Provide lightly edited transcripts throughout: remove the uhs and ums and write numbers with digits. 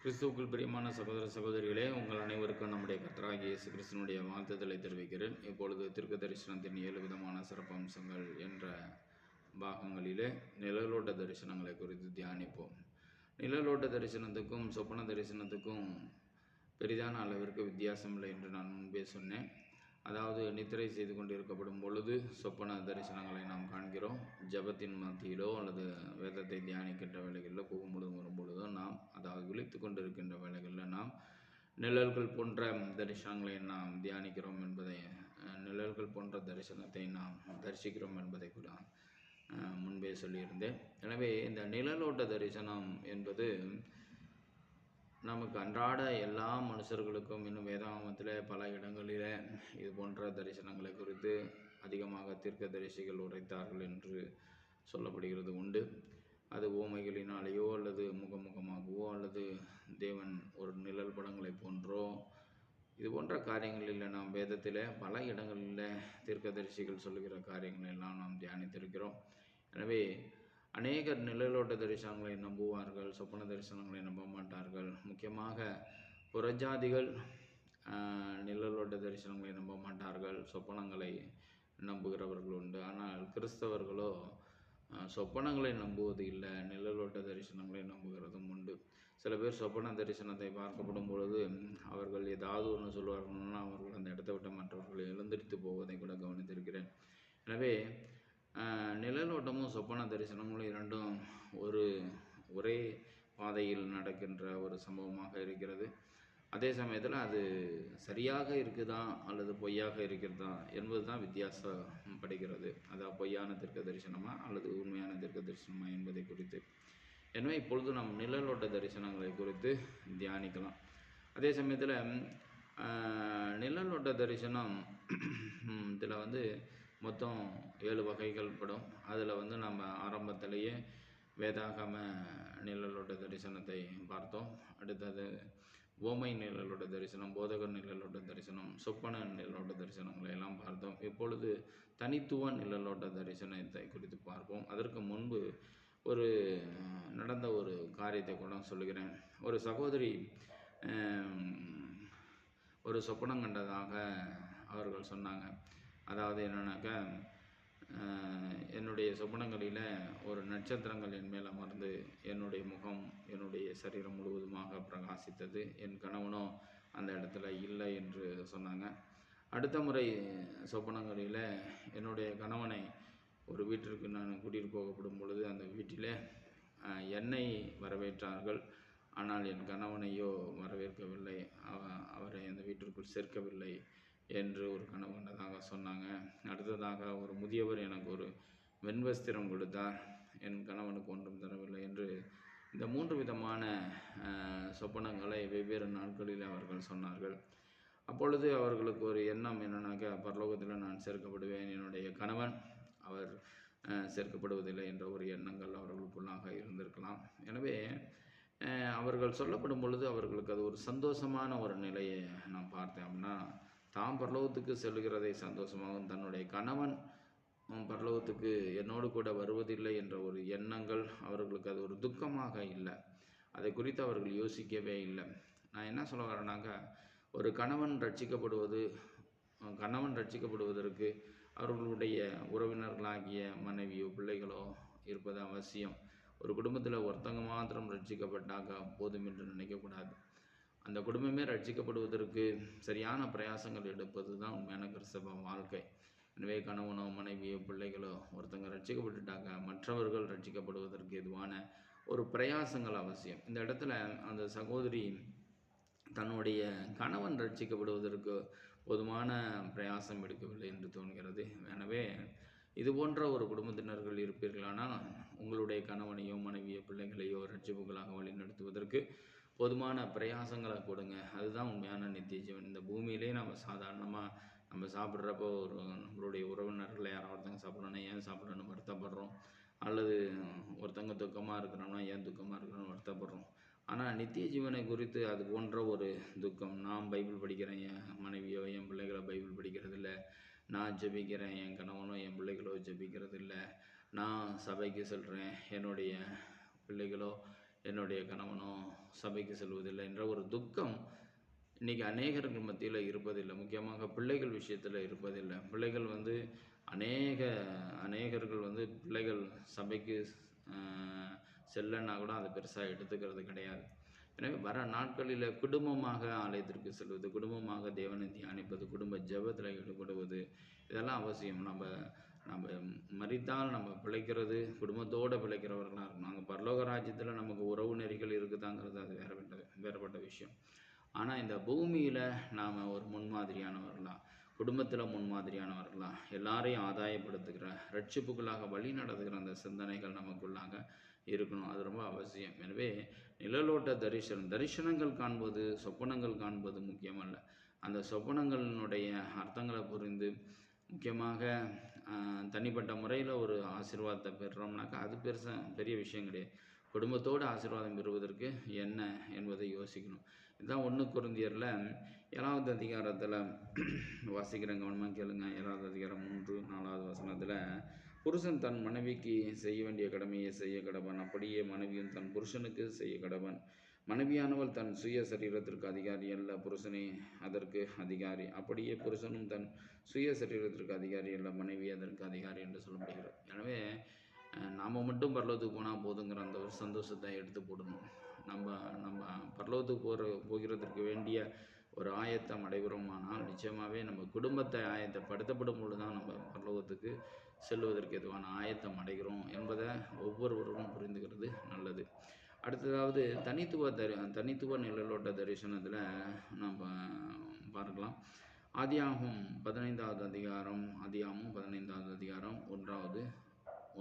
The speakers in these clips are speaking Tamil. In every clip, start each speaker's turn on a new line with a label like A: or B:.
A: கிறிஸ்துவுக்குள் பிரியமான சகோதர சகோதரிகளே, உங்கள் அனைவருக்கும் நம்முடைய கர்த்தராகிய இயேசு கிறிஸ்துவினுடைய வாழ்த்துதலை தெரிவிக்கிறேன். இப்பொழுது தீர்க்க தரிசனத்தின் 7 விதமான சிறப்பம்சங்கள் என்ற பாகங்களிலே நிழலோட்ட தரிசனங்களை குறித்து தியானிப்போம். நிழலோட்ட தரிசனத்துக்கும் சொப்பன தரிசனத்துக்கும் பெரிதான அளவிற்கு வித்தியாசம் இல்லை என்று நான் முன்பே சொன்னேன். அதாவது நித்திரை செய்து கொண்டிருக்கப்படும் பொழுது சொப்பன தரிசனங்களை நாம் காண்கிறோம். ஜபத்தின் மத்தியிலோ அல்லது வேதத்தை தியானிக்கின்ற வேலைகளிலோ பொழுதும் வரும்பொழுதோ நாம், அதாவது விழித்து கொண்டிருக்கின்ற வேலைகளில் நாம் நிழல்கள் போன்ற தரிசனங்களை நாம் தியானிக்கிறோம் என்பதை, நிழல்கள் போன்ற தரிசனத்தை நாம் தரிசிக்கிறோம் என்பதை கூட முன்பே சொல்லியிருந்தேன். எனவே இந்த நிழலோட்ட தரிசனம் என்பது நமக்கு அன்றாட எல்லா மனுஷர்களுக்கும் இன்னும் வேதாகமத்தில் பல இடங்களில் இது போன்ற தரிசனங்களை குறித்து அதிகமாக தீர்க்கதரிசிகள் உரைத்தார்கள் என்று சொல்லப்படுகிறது உண்டு. அது ஓமைகளினாலேயோ அல்லது முகமுகமாகவோ அல்லது தேவன் ஒரு நிழல் படங்களை போன்றோ இது போன்ற காரியங்களில் நாம் வேதத்தில் பல இடங்களில் தீர்க்கதரிசிகள் சொல்லுகிற காரியங்கள் எல்லாம் நாம் தியானித்திருக்கிறோம். எனவே அநேகர் நிழலோட்ட தரிசனங்களை நம்புவார்கள், சொப்பன தரிசனங்களை நம்ப மாட்டார்கள். முக்கியமாக புறஜாதிகள் நிழலோட்ட தரிசனங்களை நம்ப மாட்டார்கள், சொப்பனங்களை நம்புகிறவர்கள் உண்டு. ஆனால் கிறிஸ்தவர்களோ சொப்பனங்களை நம்புவது இல்லை, நிழலோட்ட தரிசனங்களை நம்புகிறதும் உண்டு. சில பேர் சொப்பன தரிசனத்தை பார்க்கப்படும் பொழுது அவர்கள் ஏதாவது ஒன்று சொல்வார்கள்னா அவர்கள் அந்த இடத்தை விட்டு மற்றவர்கள் எழுந்திரித்து போவதை கூட கவனித்திருக்கிறேன். எனவே நிழலோட்டமும் சொப்பன தரிசனங்களும் இரண்டும் ஒரே பாதையில் நடக்கின்ற ஒரு சம்பவமாக இருக்கிறது. அதே சமயத்தில் அது சரியாக இருக்குதா அல்லது பொய்யாக இருக்கிறதா என்பது தான் வித்தியாசப்படுகிறது. அதாவது பொய்யான தீர்க்க தரிசனமா அல்லது உண்மையான தீர்க்க தரிசனமா என்பதை குறித்து. எனவே இப்பொழுது நாம் நிழலோட்ட தரிசனங்களை குறித்து தியானிக்கலாம். அதே சமயத்தில் நிழலோட்ட தரிசனம் இதில் மொத்தம் 7 வகைகள் படும். அதில் நம்ம ஆரம்பத்திலேயே வேதாகம நிழலோட்ட தரிசனத்தை பார்த்தோம். அடுத்தது ஓமை நிழலோட்ட தரிசனம், போதகர் நிழலோட்ட தரிசனம், சொப்பன நிழலோட்ட தரிசனங்களை எல்லாம் பார்த்தோம். இப்பொழுது தனித்துவ நிழலோட்ட தரிசனத்தை குறித்து பார்ப்போம். அதற்கு முன்பு நடந்த ஒரு காரியத்தை கூட சொல்லுகிறேன். ஒரு சகோதரி ஒரு சொப்பனம் கண்டதாக அவர்கள் சொன்னாங்க. அதாவது என்னன்னாக்கா, என்னுடைய சொப்பனங்களில் ஒரு நட்சத்திரங்கள் என் மேல் அமர்ந்து என்னுடைய முகம் என்னுடைய சரீரம் முழுவதுமாக பிரகாசித்தது. என் கணவனோ அந்த இடத்துல இல்லை என்று சொன்னாங்க. அடுத்த முறை சொப்பனங்களில் என்னுடைய கணவனை ஒரு வீட்டிற்கு நான் கூட்டிகிட்டு போகப்படும் பொழுது அந்த வீட்டில் என்னை வரவேற்றார்கள். ஆனால் என் கணவனையோ வரவேற்கவில்லை, அவரை அந்த வீட்டிற்குள் சேர்க்கவில்லை என்று ஒரு கனவு கண்டதாக சொன்னாங்க. அடுத்ததாக ஒரு முதியவர் எனக்கு ஒரு வெண்வஸ்திரம் கொடுத்தார், என் கணவனுக்கு ஒன்றும் தரவில்லை என்று இந்த 3 விதமான சொப்பனங்களை வெவ்வேறு நாட்களில் அவர்கள் சொன்னார்கள். அப்பொழுது அவர்களுக்கு ஒரு எண்ணம் என்னன்னாக்கா, பரலோகத்தில் நான் சேர்க்கப்படுவேன், என்னுடைய கணவன் அவர் சேர்க்கப்படுவதில்லை என்ற ஒரு எண்ணங்கள் அவர்களுக்குள்ளாக இருந்திருக்கலாம். எனவே அவர்கள் சொல்லப்படும் பொழுது அவர்களுக்கு அது ஒரு சந்தோஷமான ஒரு நிலையை நான் பார்த்தேன். அப்படின்னா தாம் பரலோகத்துக்கு செல்கிறதை சந்தோஷமாகவும் தன்னுடைய கணவன் பரலோகத்துக்கு என்னோடு கூட வருவதில்லை என்ற ஒரு எண்ணங்கள் அவர்களுக்கு அது ஒரு துக்கமாக இல்லை. அதை குறித்து அவர்கள் யோசிக்கவே இல்லை. நான் என்ன சொல்ல வரேன்னாக்கா, ஒரு கணவன் ரட்சிக்கப்படுவதற்கு அவர்களுடைய உறவினர்களாகிய மனைவியோ பிள்ளைகளோ இருப்பது அவசியம். ஒரு குடும்பத்தில் ஒருத்தங்க மாத்திரம் ரட்சிக்கப்பட்டாக்க போதும் என்று நினைக்கக்கூடாது. அந்த குடும்பமே ரட்சிக்கப்படுவதற்கு சரியான பிரயாசங்கள் எடுப்பது தான் உண்மையான கிறிஸ்தவ வாழ்க்கை. எனவே கணவனோ மனைவியோ பிள்ளைகளோ ஒருத்தங்க ரட்சிக்கப்பட்டுட்டாங்க, மற்றவர்கள் ரட்சிக்கப்படுவதற்கு எதுவான ஒரு பிரயாசங்கள் அவசியம். இந்த இடத்துல அந்த சகோதரி தன்னுடைய கணவன் ரட்சிக்கப்படுவதற்கு போதுமான பிரயாசம் எடுக்கவில்லை என்று தோன்கிறது. எனவே இது போன்ற ஒரு குடும்பத்தினர்கள் இருப்பீர்களானால் உங்களுடைய கணவனையோ மனைவியோ பிள்ளைகளையோ ரட்சிப்புகளாக வழிநடத்துவதற்கு போதுமான பிரயாசங்களை கொடுங்க. அதுதான் உண்மையான நித்திய ஜீவன். இந்த பூமியிலே நம்ம சாப்பிட்றப்போ நம்மளுடைய உறவினர்கள் யாராவது ஒருத்தங்க சாப்பிட்றோன்னா ஏன் சாப்பிட்றோன்னு வருத்தப்படுறோம், அல்லது ஒருத்தங்க துக்கமாக இருக்கிறோம்னா ஏன் துக்கமாக இருக்கிறோன்னு வருத்தப்படுறோம். ஆனால் நித்திய ஜீவனை குறித்து அது போன்ற ஒரு துக்கம், நான் பைபிள் படிக்கிறேன், என் மனைவியோ என் பிள்ளைகளோ பைபிள் படிக்கிறதில்ல, நான் ஜெபிக்கிறேன், என் கணவனோ என் பிள்ளைகளோ ஜெபிக்கிறதில்ல, நான் சபைக்கு செல்கிறேன், என்னுடைய பிள்ளைகளோ என்னுடைய கணவனோ சபைக்கு செல்வதில்லை என்ற ஒரு துக்கம் இன்றைக்கி அநேகர்கள் மத்தியில் இருப்பதில்லை. முக்கியமாக பிள்ளைகள் விஷயத்தில் இருப்பதில்லை. பிள்ளைகள் அநேகர்கள் பிள்ளைகள் சபைக்கு செல்லன்னா கூட அதை பெருசாக எடுத்துக்கிறது கிடையாது. எனவே வர நாட்களில் குடும்பமாக ஆலயத்திற்கு செல்வது, குடும்பமாக தேவனை தியானிப்பது, குடும்ப ஜெபத்தில் ஈடுபடுவது, இதெல்லாம் அவசியம். நம்ம மரித்தால் நம்ம பிழைக்கிறது குடும்பத்தோடு பிழைக்கிறவர்களாக இருக்கணும். அங்கே பரலோக ராஜ்யத்தில் நமக்கு உறவு நெறிகள் இருக்குதாங்கிறது அது வேறுபட்ட விஷயம். ஆனால் இந்த பூமியில் நாம் ஒரு முன்மாதிரியானவர்களாக, குடும்பத்தில் முன்மாதிரியானவர்களாக, எல்லாரையும் ஆதாயப்படுத்துகிற, ரட்சிப்புக்குள்ளாக வழி நடத்துகிற அந்த சிந்தனைகள் நமக்குள்ளாக இருக்கணும். அது ரொம்ப அவசியம். எனவே நிழலோட்ட தரிசனங்கள் காண்பது, சொப்பனங்கள் காண்பது முக்கியமல்ல. அந்த சொப்பனங்களினுடைய அர்த்தங்களை புரிந்து முக்கியமாக தனிப்பட்ட முறையில் ஒரு ஆசீர்வாதத்தை பெறுறோம்னாக்கா அது பெரிய விஷயம் கிடையாது. குடும்பத்தோடு ஆசீர்வாதம் பெறுவதற்கு என்ன என்பதை யோசிக்கணும். இதுதான் 1 கொரிந்தியரில் 7வது அதிகாரத்தில் வாசிக்கிறேன், கவனமாக கேளுங்க. 7வது அதிகாரம் 3, 4வது வசனத்தில், புருஷன் தன் மனைவிக்கு செய்ய வேண்டிய கடமையை செய்ய கடவன், அப்படியே மனைவியும் தன் புருஷனுக்கு செய்ய கடவன். மனைவியானவள் தன் சுய சரீரத்திற்கு அதிகாரி அல்ல, புருஷனே அதற்கு அதிகாரி. அப்படியே புருஷனும் தன் சுய சரீரத்திற்கு அதிகாரி அல்ல, மனைவி அதற்கு அதிகாரி என்று சொல்லப்படுகிறது. எனவே நாம் மட்டும் பரலோகத்துக்கு போனால் போதுங்கிற அந்த ஒரு சந்தோஷத்தை எடுத்து போடணும். நம்ம பரலோகத்துக்கு போகிறதுக்கு வேண்டிய ஒரு ஆயத்தம் அடைகிறோமானால் நிச்சயமாகவே நம்ம குடும்பத்தை ஆயத்தப்படுத்தப்படும் பொழுது தான் நம்ம பரலோகத்துக்கு செல்வதற்கு எதுவான ஆயத்தம் அடைகிறோம் என்பதை ஒவ்வொருவரும் புரிந்துக்கிறது நல்லது. அடுத்ததாவது தனித்துவ நிழலோட்ட தரிசனத்தில் நம்ம பார்க்கலாம். ஆதியாகமம் 15வது அதிகாரம்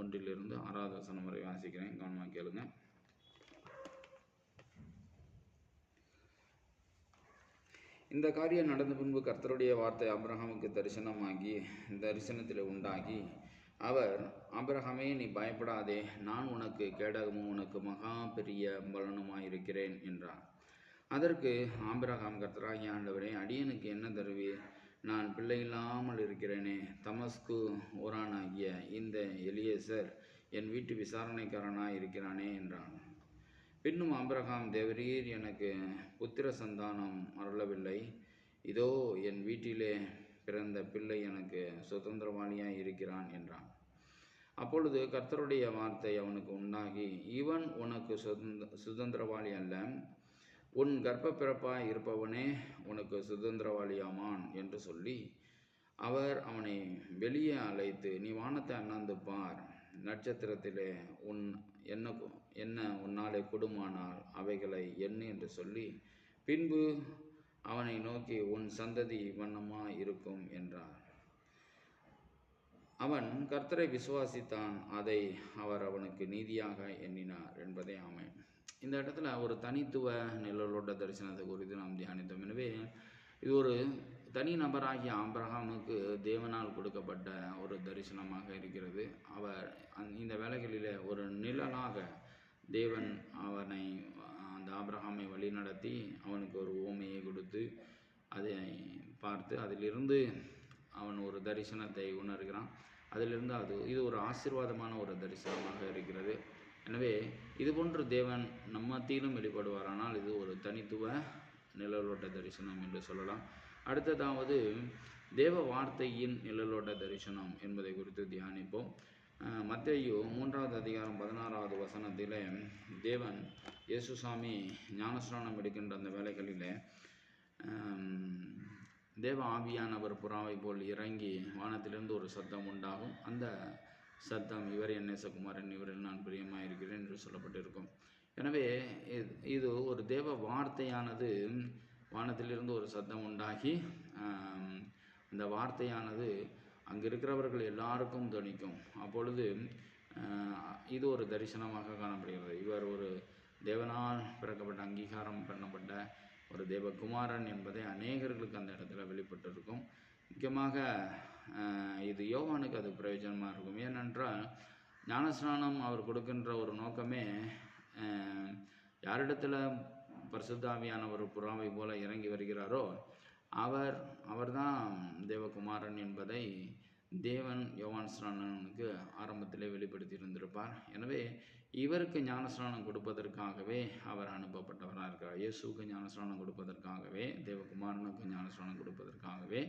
A: 1 to 6வது வசனம் வரை வாசிக்கிறேன், கவனமாக கேளுங்க. இந்த காரியம் நடந்த பின்பு கர்த்தருடைய வார்த்தை ஆபிரகாமுக்கு தரிசனத்தில் உண்டாகி, அவர், ஆபிரகாமே, நீ பயப்படாதே, நான் உனக்கு கேடகமும் உனக்கு மகா பெரிய பலனுமாயிருக்கிறேன் என்றார். அதற்கு ஆபிரகாம், கர்த்தராகிய ஆண்டவரே, அடியனுக்கு என்ன தருவீர்? நான் பிள்ளை இல்லாமல் இருக்கிறேனே. தமஸ்கு ஊரானாகிய இந்த எலியேசர் என் வீட்டு விசாரணைக்காரனாய் இருக்கிறானே என்றான். பின்னும் ஆபிரகாம், தேவரீர் எனக்கு புத்திர சந்தானம் அருளவில்லை. இதோ என் வீட்டிலே பிறந்த பிள்ளை எனக்கு சுதந்திரவாளியாய் இருக்கிறான் என்றான். அப்பொழுது கர்த்தருடைய வார்த்தை அவனுக்கு உண்டாகி, இவன் உனக்கு சுதந்திரவாளி அல்ல, உன் கர்ப்ப பிறப்பாய் இருப்பவனே உனக்கு சுதந்திரவாளியாமான் என்று சொல்லி, அவர் அவனை வெளியே அழைத்து, நீ வானத்தை அண்ணாந்து பார், நட்சத்திரத்திலே என்ன உன்னாலே கொடுமானால் அவைகளை எண்ணு என்று சொல்லி, பின்பு அவனை நோக்கி, உன் சந்ததி வண்ணமாய் இருக்கும் என்றார். அவன் கர்த்தரை விசுவாசித்தான், அதை அவர் அவனுக்கு நீதியாக எண்ணினார் என்பதே ஆமென். இந்த இடத்துல ஒரு தனித்துவ நிழலோட்ட தரிசனத்தை குறித்து நாம் தியானித்தோம். எனவே இது ஒரு தனி நபராகிய ஆபிரகாமுக்கு தேவனால் கொடுக்கப்பட்ட ஒரு தரிசனமாக இருக்கிறது. அவர் இந்த வேளைகளில் ஒரு நிழலாக தேவன் அவனை, அந்த ஆபிரகாமை வழிநடத்தி அவனுக்கு ஒரு உவமையை கொடுத்து அதை பார்த்து அதிலிருந்து அவன் ஒரு தரிசனத்தை உணர்கிறான். அதிலிருந்து இது ஒரு ஆசீர்வாதமான ஒரு தரிசனமாக இருக்கிறது. எனவே இதுபோன்று தேவன் நம்ம மத்தியிலும் வெளிப்படுவாரானால் இது ஒரு தனித்துவ நிழலோட்ட தரிசனம் என்று சொல்லலாம். அடுத்ததாவது தேவ வார்த்தையின் நிழலோட்ட தரிசனம் என்பதை குறித்து தியானிப்போம். மத்தேயு 3வது அதிகாரம் 16வது வசனத்தில் தேவன் இயேசுசாமி ஞானஸ்நானம் எடுக்கின்ற அந்த வேளைகளில் தேவ ஆவியானவர் புறாவை போல் இறங்கி வானத்திலிருந்து ஒரு சத்தம் உண்டாகும். அந்த சத்தம், இவர் என் நேசகுமாரன், இவரில் நான் பிரியமாக இருக்கிறேன் என்று சொல்லப்பட்டிருக்கும். எனவே இது ஒரு தேவ வார்த்தையானது வானத்திலிருந்து ஒரு சத்தம் உண்டாகி அந்த வார்த்தையானது அங்கே இருக்கிறவர்கள் எல்லாருக்கும் துணிக்கும். அப்பொழுது இது ஒரு தரிசனமாக காணப்படுகிறது. இவர் ஒரு தேவனால் பிறக்கப்பட்ட, அங்கீகாரம் பண்ணப்பட்ட ஒரு தேவகுமாரன் என்பதை அநேகர்களுக்கு அந்த இடத்துல வெளிப்பட்டிருக்கும். முக்கியமாக இது யோவானுக்கு அது பிரயோஜனமாக இருக்கும். ஏனென்றால் ஞானஸ்நானம் அவர் கொடுக்கின்ற ஒரு நோக்கமே, யாரிடத்தில் பரிசுத்த ஆவியானவர் புறாவை போல இறங்கி வருகிறாரோ அவர்தான் தேவகுமாரன் என்பதை தேவன் யோவான் ஸ்நானனுக்கு ஆரம்பத்திலே வெளிப்படுத்தி இருந்திருப்பார். எனவே இவருக்கு ஞானஸ்நானம் கொடுப்பதற்காகவே அவர் அனுப்பப்பட்டவராக இயேசுக்கு ஞானஸ்நானம் கொடுப்பதற்காகவே, தேவகுமாரனுக்கு ஞானஸ்நானம் கொடுப்பதற்காகவே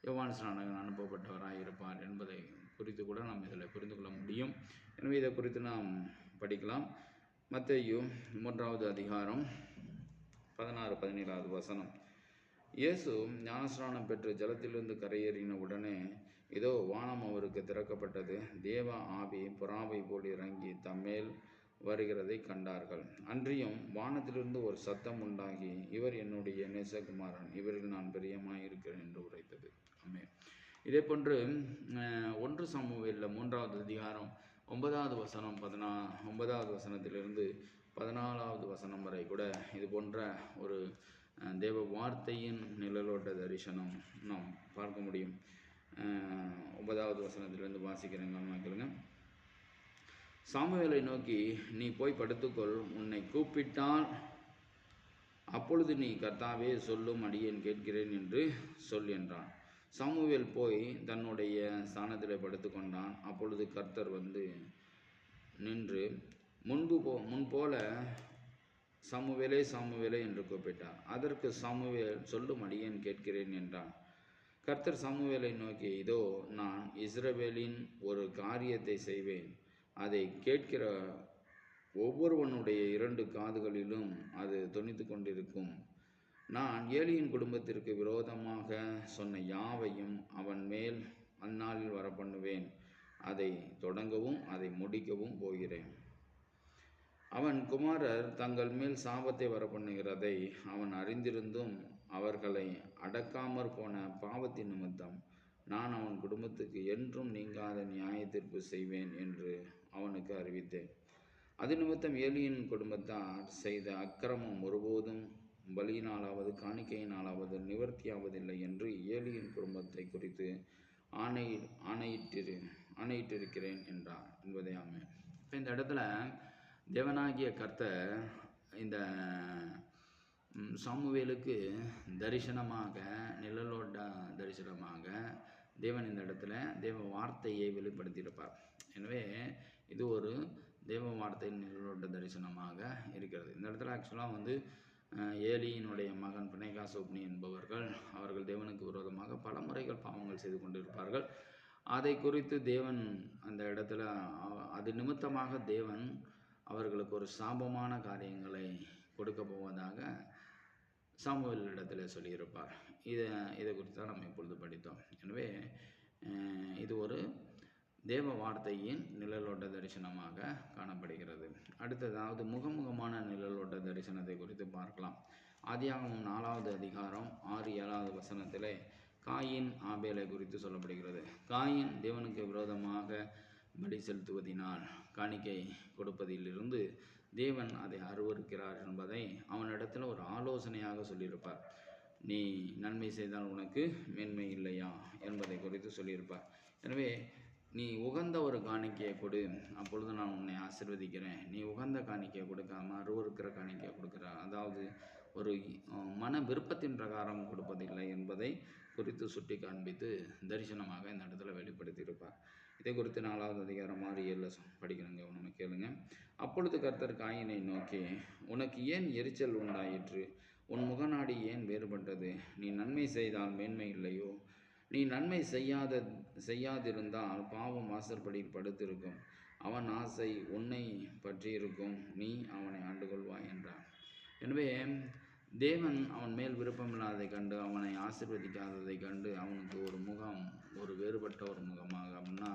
A: யோவான் ஸ்நானகன் அனுப்பப்பட்டவராக இருப்பார் என்பதை குறித்து கூட நாம் இதில் புரிந்து கொள்ள முடியும். எனவே இதை குறித்து நாம் படிக்கலாம். மத்தேயு 3வது அதிகாரம் 16-17 வசனம். இயேசு ஞானஸ்நானம் பெற்று ஜலத்திலிருந்து கரையேறின உடனே இதோ வானம் அவருக்கு திறக்கப்பட்டது. தேவ ஆவி புறாவை போல் இறங்கி தம்மேல் வருகிறதை கண்டார்கள். அன்றியும் வானத்திலிருந்து ஒரு சத்தம் உண்டாகி, இவர் என்னுடைய நேசகுமாரன், இவரில் நான் பிரியமாய் இருக்கிறேன் என்று உரைத்தது. ஆமென். இதே போன்று 1 சாமுவேலில் 3வது அதிகாரம் 9வது வசனம் 9வது வசனத்திலிருந்து 14வது வசனம் வரை கூட இது போன்ற ஒரு தேவ வார்த்தையின் நிழலோட்ட தரிசனம் நாம் பார்க்க முடியும். 9வது வசனத்திலிருந்து வாசிக்கிறேங்க, கேளுங்க. சாமுவேலை நோக்கி, நீ போய் படுத்துக்கொள், உன்னை கூப்பிட்டால் அப்பொழுது நீ கர்த்தாவே சொல்லும், அடியேன் கேட்கிறேன் என்று சொல் என்றான். சாமுவேல் போய் தன்னுடைய ஸ்தானத்தில் படுத்து கொண்டான். அப்பொழுது கர்த்தர் வந்து நின்று முன்போல சாமுவேலே சாமுவேலே என்று கூப்பிட்டார். அதற்கு சாமுவேல் சொல்லும், அடியேன் கேட்கிறேன் என்றான். கர்த்தர் சாமுவேலை நோக்கி, இதோ நான் இஸ்ரவேலின் ஒரு காரியத்தை செய்வேன், அதை கேட்கிற ஒவ்வொருவனுடைய 2 காதுகளிலும் அது தொனித்து கொண்டிருக்கும். நான் ஏலியின் குடும்பத்திற்கு விரோதமாக சொன்ன யாவையும் அவன் மேல் அந்நாளில் வரப்பண்ணுவேன். அதை தொடங்கவும் அதை முடிக்கவும் போகிறேன். அவன் குமாரர் தங்கள் மேல் சாபத்தை வரப்பண்ணுகிறதை அவன் அறிந்திருந்தும் அவர்களை அடக்காமற் போன பாவத்தின் நிமித்தம் நான் அவன் குடும்பத்துக்கு என்றும் நீங்காத நியாய தீர்ப்பு செய்வேன் என்று அவனுக்கு அறிவித்தேன். அது நிமித்தம் ஏலியின் குடும்பத்தார் செய்த அக்கிரமம் ஒருபோதும் பலியினாலாவது காணிக்கையினாலாவது நிவர்த்தியாவதில்லை என்று ஏலியின் குடும்பத்தை குறித்து ஆணையிட்டிருக்கிறேன் என்றார் என்பதே ஆமென். இப்போ இந்த இடத்துல தேவனாகிய கர்த்தர் இந்த சாமுவேலுக்கு தரிசனமாக, நிழலோட்ட தரிசனமாக தேவன் இந்த இடத்துல தேவ வார்த்தையை வெளிப்படுத்தியிருப்பார். எனவே இது ஒரு தேவ வார்த்தையின் நிழலோட்ட தரிசனமாக இருக்கிறது. இந்த இடத்துல ஆக்சுவலாக ஏலியினுடைய மகன் பிணைகாஸ் ஒப்னி என்பவர்கள் அவர்கள் தேவனுக்கு விரோதமாக பல முறைகள் பாவங்கள் செய்து கொண்டிருப்பார்கள். அதை குறித்து தேவன் அந்த இடத்துல அது நிமித்தமாக தேவன் அவர்களுக்கு ஒரு சாபமான காரியங்களை கொடுக்க போவதாக சாமுவேல் இடத்துல சொல்லியிருப்பார். இதை குறித்து தான் நம்ம இப்பொழுது படித்தோம். எனவே இது ஒரு தேவ வார்த்தையின் நிழலோட்ட தரிசனமாக காணப்படுகிறது. அடுத்ததாவது முகமுகமான நிழலோட்ட தரிசனத்தை குறித்து பார்க்கலாம். ஆதியாகமம் 4வது அதிகாரம் 6-7 வசனத்திலே காயின் ஆபேலை குறித்து சொல்லப்படுகிறது. காயின் தேவனுக்கு விரோதமாக பலி செலுத்துவதினால், காணிக்கை கொடுப்பதிலிருந்து தேவன் அதை அருவருக்கிறார் என்பதை அவனிடத்தில் ஒரு ஆலோசனையாக சொல்லியிருப்பார். நீ நன்மை செய்தால் உனக்கு மேன்மை இல்லையா என்பதை குறித்து சொல்லியிருப்பார். எனவே நீ உகந்த ஒரு காணிக்கையை கொடு, அப்பொழுது நான் உன்னை ஆசீர்வதிக்கிறேன். நீ உகந்த காணிக்கையை கொடுக்காம அருவருக்கிற காணிக்கையை கொடுக்குற, அதாவது ஒரு மன விருப்பத்தின் பிரகாரம் கொடுப்பதில்லை என்பதை குறித்து சுட்டி காண்பித்து தரிசனமாக இந்த இடத்துல வெளிப்படுத்தியிருப்பார். இதை குறித்து 4வது அதிகாரம் 6-7 படிக்கிறேங்க, நம்ம கேளுங்க. அப்பொழுது கர்த்தர் காயினை நோக்கி, உனக்கு ஏன் எரிச்சல் உண்டாயிற்று? உன் முகநாடி ஏன் வேறுபட்டது? நீ நன்மை செய்தால் மேன்மை இல்லையோ? நீ நன்மை செய்யாதிருந்தால் பாவம் வாசற்படியில் படுத்திருக்கும். அவன் ஆசை உன்னை பற்றியிருக்கும், நீ அவனை ஆண்டுகொள்வாய் என்றார். எனவே தேவன் அவன் மேல் விருப்பமில்லாததை கண்டு, அவனை ஆசீர்வதிக்காததை கண்டு, அவனுக்கு ஒரு முகம், ஒரு வேறுபட்ட ஒரு முகமாக, அப்படின்னா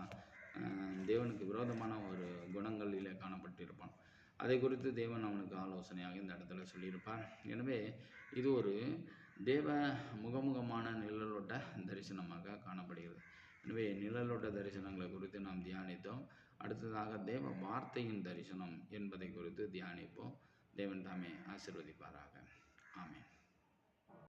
A: தேவனுக்கு விரோதமான ஒரு குணங்களிலே காணப்பட்டிருப்பான். அதை குறித்து தேவன் அவனுக்கு ஆலோசனையாக இந்த இடத்துல சொல்லியிருப்பார். எனவே இது ஒரு தேவ முகமுகமான நிழலோட்ட தரிசனமாக காணப்படுகிறது. எனவே நிழலோட்ட தரிசனங்களை குறித்து நாம் தியானித்தோம். அடுத்ததாக தேவ வார்த்தையின் தரிசனம் என்பதை குறித்து தியானிப்போம். தேவன் தாமே ஆசீர்வதிப்பாராக. ஆமென்.